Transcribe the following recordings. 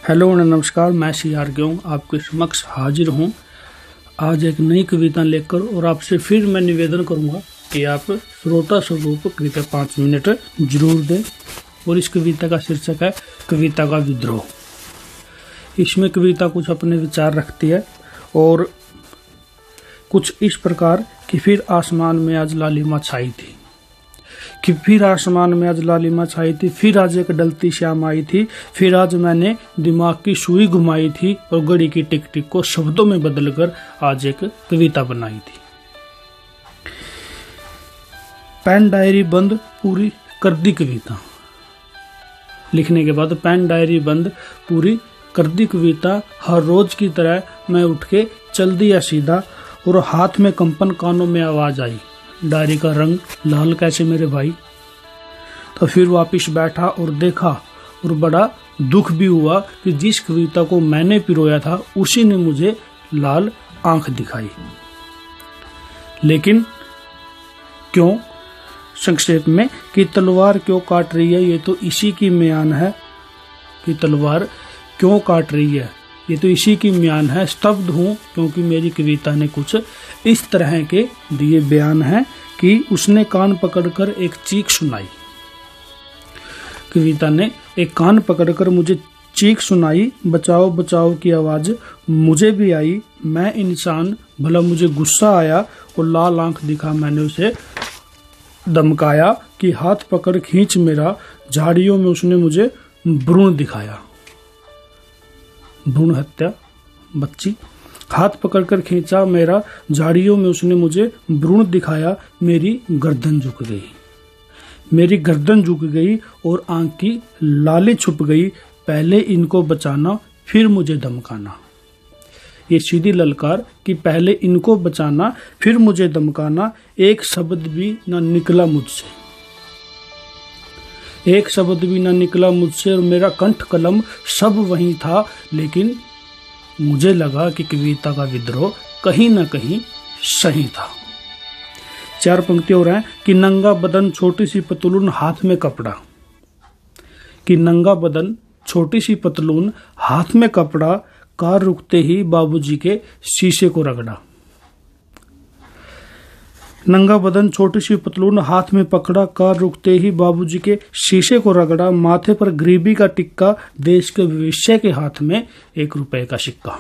Hello नमस्कार, मैं CR. ग्योंग आपके समक्ष हाजिर हूँ आज एक नई कविता लेकर। और आपसे फिर मैं निवेदन करूँगा कि आप श्रोता स्वरूप कृपया 5 मिनट जरूर दें। और इस कविता का शीर्षक है कविता का विद्रोह। इसमें कविता कुछ अपने विचार रखती है और कुछ इस प्रकार कि फिर आसमान में आज लालिमा छाई थी, कि फिर आसमान में आज लालिमा छाई थी, फिर आज एक डलती शाम आई थी, फिर आज मैंने दिमाग की सुई घुमाई थी और घड़ी की टिक टिक को शब्दों में बदलकर आज एक कविता बनाई थी। पेन डायरी बंद पूरी कर दी कविता लिखने के बाद पेन डायरी बंद पूरी कर दी कविता। हर रोज की तरह मैं उठ के चल दिया सीधा और हाथ में कंपन, कानों में आवाज आई, डायरी का रंग लाल कैसे मेरे भाई। तो फिर वापिस बैठा और देखा और बड़ा दुख भी हुआ कि जिस कविता को मैंने पिरोया था उसी ने मुझे लाल आंख दिखाई। लेकिन क्यों, संक्षेप में, कि तलवार क्यों काट रही है, ये तो इसी की म्यान है। कि तलवार क्यों काट रही है, ये तो इसी की म्यान है। स्तब्ध हूँ क्योंकि मेरी कविता ने कुछ इस तरह के दिए बयान है कि उसने कान पकड़कर एक चीख सुनाई। कविता ने एक कान पकड़कर मुझे चीख सुनाई, बचाओ बचाओ की आवाज मुझे भी आई। मैं इंसान, भला मुझे गुस्सा आया और लाल आंख दिखा मैंने उसे धमकाया कि हाथ पकड़ खींच मेरा, झाड़ियों में उसने मुझे भ्रूण दिखाया। भ्रूण हत्या बच्ची। हाथ पकड़कर खींचा मेरा, झाड़ियों में उसने मुझे भ्रूण दिखाया। मेरी गर्दन झुक गई, मेरी गर्दन झुक गई और आंख की लाली छुप गई। पहले इनको बचाना फिर मुझे धमकाना। ये सीधी ललकार कि पहले इनको बचाना फिर मुझे धमकाना। एक शब्द भी ना निकला मुझसे, एक शब्द भी ना निकला मुझसे और मेरा कंठ कलम सब वहीं था। लेकिन मुझे लगा कि कविता का विद्रोह कहीं ना कहीं सही था। 4 पंक्तियां और हैं कि नंगा बदन छोटी सी पतलून हाथ में कपड़ा। कि नंगा बदन छोटी सी पतलून हाथ में कपड़ा, कार रुकते ही बाबूजी के शीशे को रगड़ा। नंगा बदन छोटी सी पतलून हाथ में पकड़ा, कार रुकते ही बाबूजी के शीशे को रगड़ा। माथे पर गरीबी का टिक्का, देश के भविष्य के हाथ में 1 रुपए का सिक्का।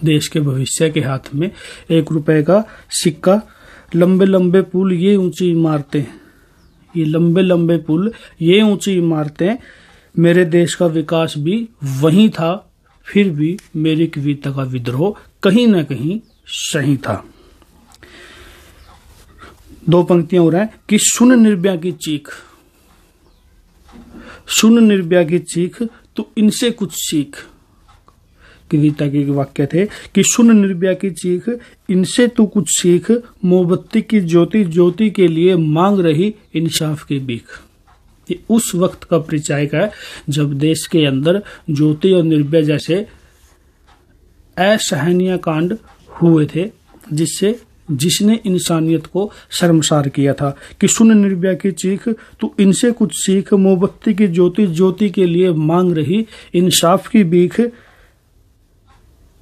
देश के भविष्य के हाथ में 1 रुपए का सिक्का। लंबे लंबे पुल ये ऊंची इमारतें, ये लंबे लंबे पुल ये ऊंची इमारतें, मेरे देश का विकास भी वहीं था। फिर भी मेरी कविता का विद्रोह कहीं ना कहीं सही था। 2 पंक्तियां और हैं कि सुन निर्भया की चीख, सुन निर्भया की चीख, तू इनसे कुछ सीख। कविता के वाक्य थे कि सुन निर्भया की चीख, इनसे तू कुछ सीख। मोमबत्ती की ज्योति ज्योति के लिए मांग रही इंसाफ की भीख। ये उस वक्त का परिचायक है जब देश के अंदर ज्योति और निर्भया जैसे असहनीय कांड हुए थे, जिसने इंसानियत को शर्मसार किया था। कि सुन निर्भया की चीख, तू इनसे कुछ सीख। मोमबत्ती की ज्योति ज्योति के लिए मांग रही इंसाफ की भीख।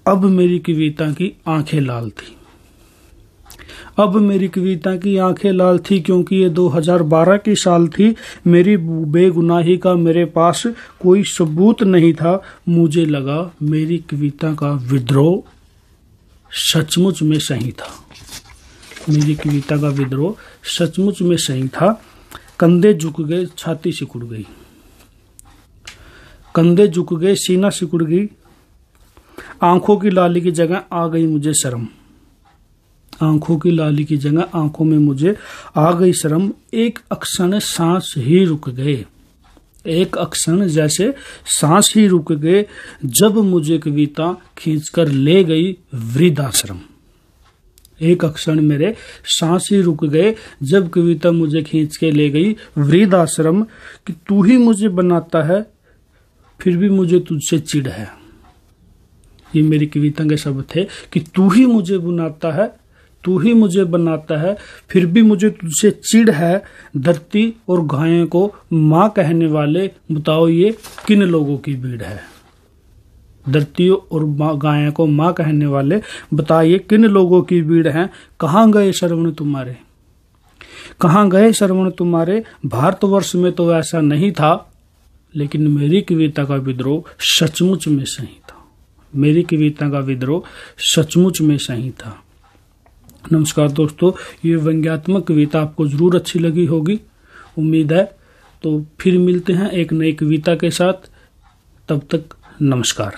अब मेरी कविता की आंखें लाल थी, अब मेरी कविता की आंखें लाल थी क्योंकि ये 2012 की साल थी। मेरी बेगुनाही का मेरे पास कोई सबूत नहीं था। मुझे लगा मेरी कविता का विद्रोह सचमुच में सही था, मेरी कविता का विद्रोह सचमुच में सही था। कंधे झुक गए, छाती सिकुड़ गई, कंधे झुक गए, सीना सिकुड़ गई। आंखों की लाली की जगह आ गई मुझे शर्म, आंखों की लाली की जगह आंखों में मुझे आ गई शर्म। एक अक्षण सांस ही रुक गए, एक अक्षण जैसे सांस ही रुक गए जब मुझे कविता खींचकर ले गई वृद्धाश्रम। एक अक्षण मेरे सांस ही रुक गए जब कविता मुझे खींच के ले गई वृद्धाश्रम। कि तू ही मुझे बनाता है फिर भी मुझे तुझसे चिढ़ है। ये मेरी कविता के शब्द थे कि तू ही मुझे बनाता है, तू ही मुझे बनाता है, फिर भी मुझे तुझसे चिढ़ है। धरती और गायों को माँ कहने वाले, बताओ ये किन लोगों की भीड़ है। धरती और गायों को माँ कहने वाले, बताइए किन लोगों की भीड़ है। कहाँ गए श्रवण तुम्हारे, कहाँ गए श्रवण तुम्हारे। भारतवर्ष में तो ऐसा नहीं था, लेकिन मेरी कविता का विद्रोह सचमुच में सही था। मेरी कविता का विद्रोह सचमुच में सही था। नमस्कार दोस्तों, ये व्यंग्यात्मक कविता आपको जरूर अच्छी लगी होगी, उम्मीद है। तो फिर मिलते हैं एक नई कविता के साथ, तब तक नमस्कार।